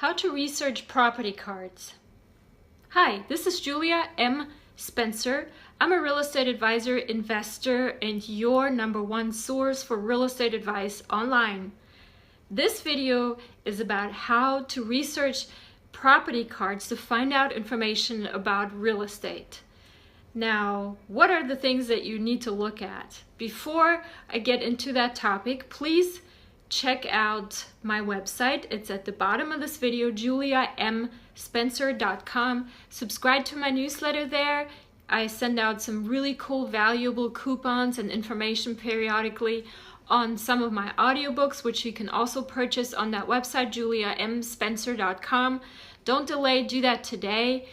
How to research property cards. Hi, this is Julia M. Spencer. I'm a real estate advisor, investor, and your #1 source for real estate advice online. This video is about how to research property cards to find out information about real estate. Now, what are the things that you need to look at? Before I get into that topic, please check out my website. It's at the bottom of this video, juliamspencer.com. Subscribe to my newsletter there. I send out some really cool, valuable coupons and information periodically on some of my audiobooks, which you can also purchase on that website, juliamspencer.com. Don't delay, do that today.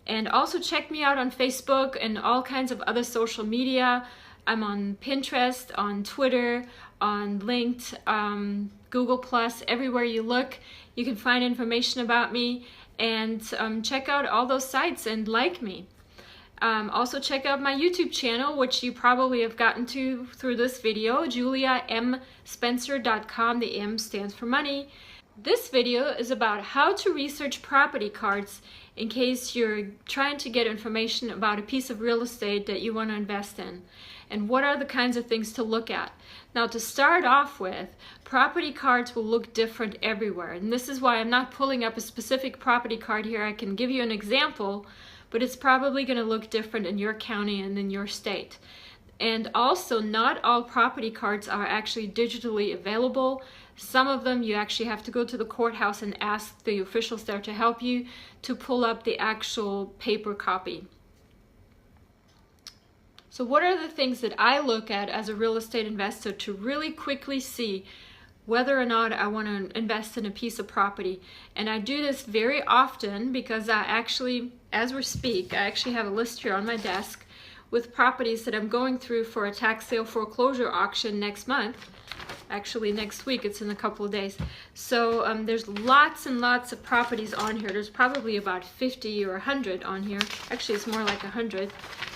And also check me out on Facebook and all kinds of other social media. I'm on Pinterest, on Twitter, on LinkedIn, Google+, everywhere you look, you can find information about me, and check out all those sites and like me. Also check out my YouTube channel, which you probably have gotten to through this video, juliamspencer.com. The M stands for money. This video is about how to research property cards in case you're trying to get information about a piece of real estate that you want to invest in. And what are the kinds of things to look at? Now, to start off with, property cards will look different everywhere. And this is why I'm not pulling up a specific property card here. I can give you an example, but it's probably going to look different in your county and in your state. And also, not all property cards are actually digitally available. Some of them you actually have to go to the courthouse and ask the officials there to help you to pull up the actual paper copy. So what are the things that I look at as a real estate investor to really quickly see whether or not I want to invest in a piece of property? And I do this very often because I actually, as we speak, I actually have a list here on my desk with properties that I'm going through for a tax sale foreclosure auction next month. Actually next week, it's in a couple of days. So there's lots and lots of properties on here. There's probably about 50 or 100 on here. Actually, it's more like 100.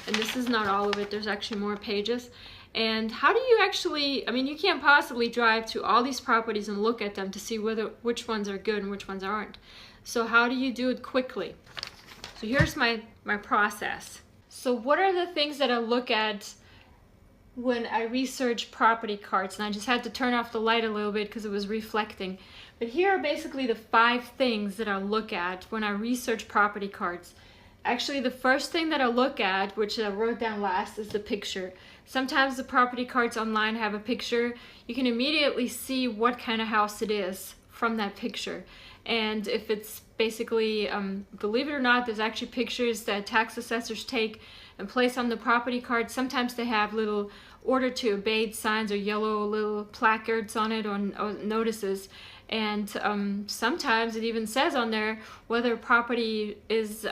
And this is not all of it. There's actually more pages. And how do you actually, I mean, you can't possibly drive to all these properties and look at them to see which ones are good and which ones aren't. So how do you do it quickly? So here's my process. So what are the things that I look at when I research property cards? And I just had to turn off the light a little bit because it was reflecting. But here are basically the 5 things that I look at when I research property cards. Actually, the first thing that I look at, which I wrote down last, is the picture. Sometimes the property cards online have a picture. You can immediately see what kind of house it is from that picture. And if it's basically, believe it or not, there's actually pictures that tax assessors take and place on the property card. Sometimes they have little order to obey signs or yellow little placards on it or notices. And sometimes it even says on there whether a property is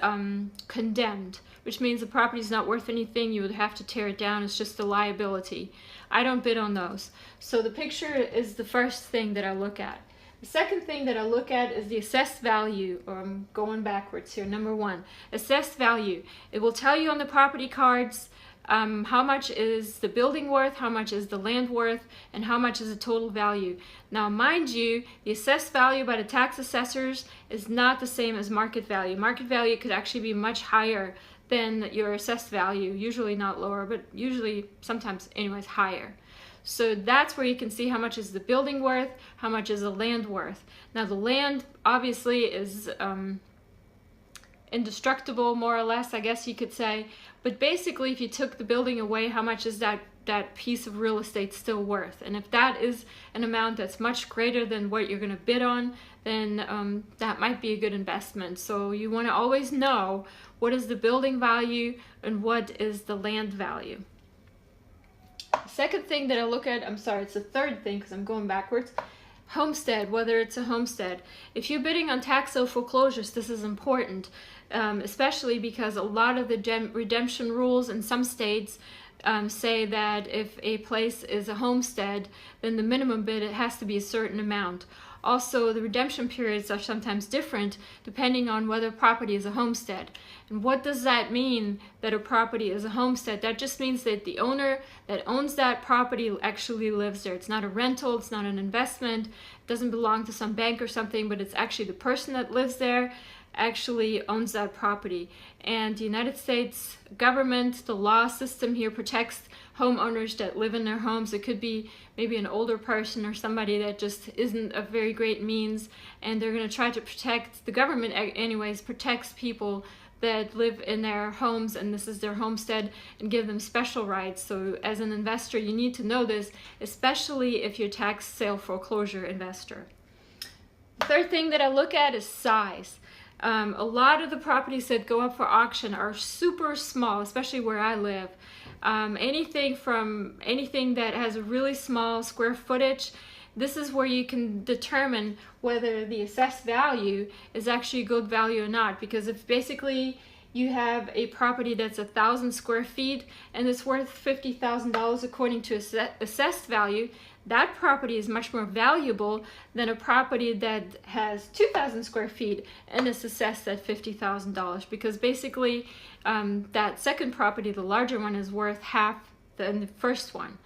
condemned, which means the property is not worth anything. You would have to tear it down. It's just a liability. I don't bid on those. So the picture is the first thing that I look at. The second thing that I look at is the assessed value, or I'm going backwards here, #1. Assessed value. It will tell you on the property cards how much is the building worth, how much is the land worth, and how much is the total value. Now, mind you, the assessed value by the tax assessors is not the same as market value. Market value could actually be much higher than your assessed value, usually not lower, but usually sometimes anyways higher. So that's where you can see how much is the building worth, how much is the land worth. Now the land obviously is indestructible, more or less, I guess you could say. But basically, if you took the building away, how much is that piece of real estate still worth? And if that is an amount that's much greater than what you're going to bid on, then that might be a good investment. So you want to always know what is the building value and what is the land value. Second thing that I look at, I'm sorry, it's the third thing because I'm going backwards. Homestead, whether it's a homestead. If you're bidding on tax sale foreclosures, this is important, especially because a lot of the redemption rules in some states say that if a place is a homestead, then the minimum bid, it has to be a certain amount. Also, the redemption periods are sometimes different depending on whether property is a homestead. And what does that mean, that a property is a homestead? That just means that the owner that owns that property actually lives there. It's not a rental, it's not an investment, it doesn't belong to some bank or something, but it's actually the person that lives there actually owns that property. And the United States government, the law system here protects homeowners that live in their homes. It could be maybe an older person or somebody that just isn't of very great means, and they're going to try to protect, the government anyways protects people that live in their homes and this is their homestead, and give them special rights. So as an investor, you need to know this, especially if you're a tax sale foreclosure investor. The third thing that I look at is size. A lot of the properties that go up for auction are super small, especially where I live. Anything that has a really small square footage, this is where you can determine whether the assessed value is actually a good value or not. Because if basically you have a property that's 1,000 square feet and it's worth $50,000 according to assessed value, that property is much more valuable than a property that has 2,000 square feet and is assessed at $50,000, because basically that second property, the larger one, is worth half than the first one.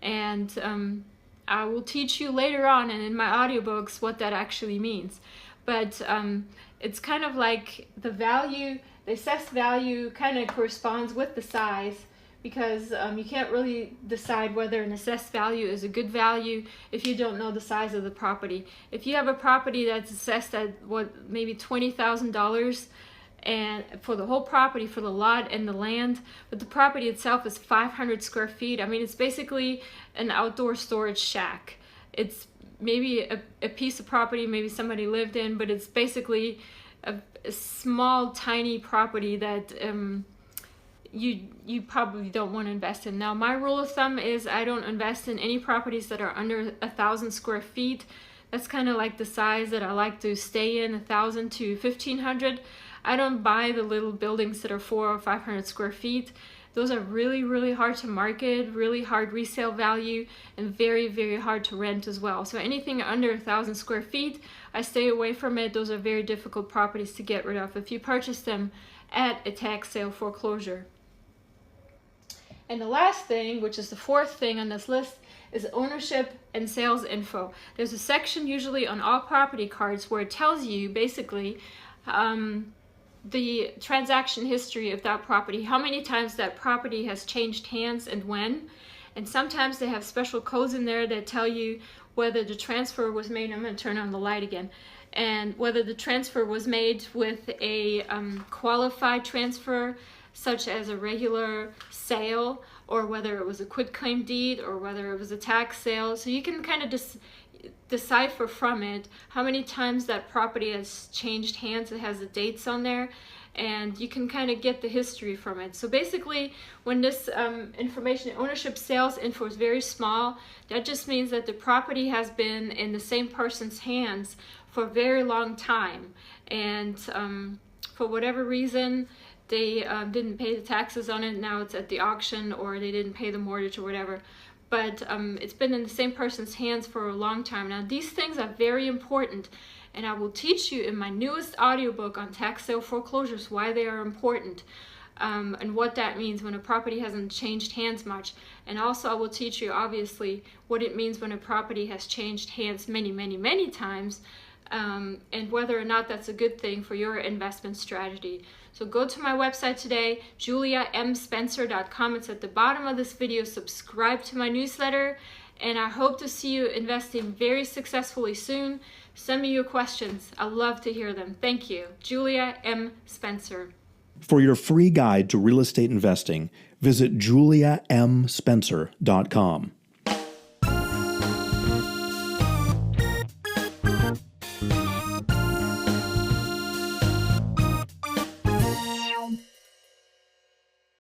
And I will teach you later on and in my audiobooks what that actually means. But it's kind of like the value, the assessed value kind of corresponds with the size, because you can't really decide whether an assessed value is a good value if you don't know the size of the property. If you have a property that's assessed at maybe $20,000 and for the whole property, for the lot and the land, but the property itself is 500 square feet, I mean, it's basically an outdoor storage shack. It's maybe a piece of property maybe somebody lived in, but it's basically a small, tiny property that you probably don't want to invest in. Now, my rule of thumb is I don't invest in any properties that are under 1,000 square feet. That's kind of like the size that I like to stay in, 1,000 to 1,500. I don't buy the little buildings that are 400 or 500 square feet. Those are really, really hard to market, really hard resale value, and very, very hard to rent as well. So anything under 1,000 square feet, I stay away from it. Those are very difficult properties to get rid of if you purchase them at a tax sale foreclosure. And the last thing, which is the fourth thing on this list, is ownership and sales info. There's a section usually on all property cards where it tells you basically the transaction history of that property, how many times that property has changed hands and when. And sometimes they have special codes in there that tell you whether the transfer was made. I'm going to turn on the light again. And whether the transfer was made with a qualified transfer, such as a regular sale, or whether it was a quitclaim deed, or whether it was a tax sale. So you can kind of decipher from it how many times that property has changed hands. It has the dates on there, and you can kind of get the history from it. So basically, when this information, ownership, sales info is very small, that just means that the property has been in the same person's hands for a very long time, and for whatever reason they didn't pay the taxes on it, now it's at the auction, or they didn't pay the mortgage or whatever. But it's been in the same person's hands for a long time. Now, these things are very important, and I will teach you in my newest audiobook on tax sale foreclosures why they are important, and what that means when a property hasn't changed hands much. And also I will teach you, obviously, what it means when a property has changed hands many, many, many times, and whether or not that's a good thing for your investment strategy. So go to my website today, juliamspencer.com. It's at the bottom of this video. Subscribe to my newsletter, and I hope to see you investing very successfully soon. Send me your questions. I love to hear them. Thank you. Julia M. Spencer. For your free guide to real estate investing, visit juliamspencer.com.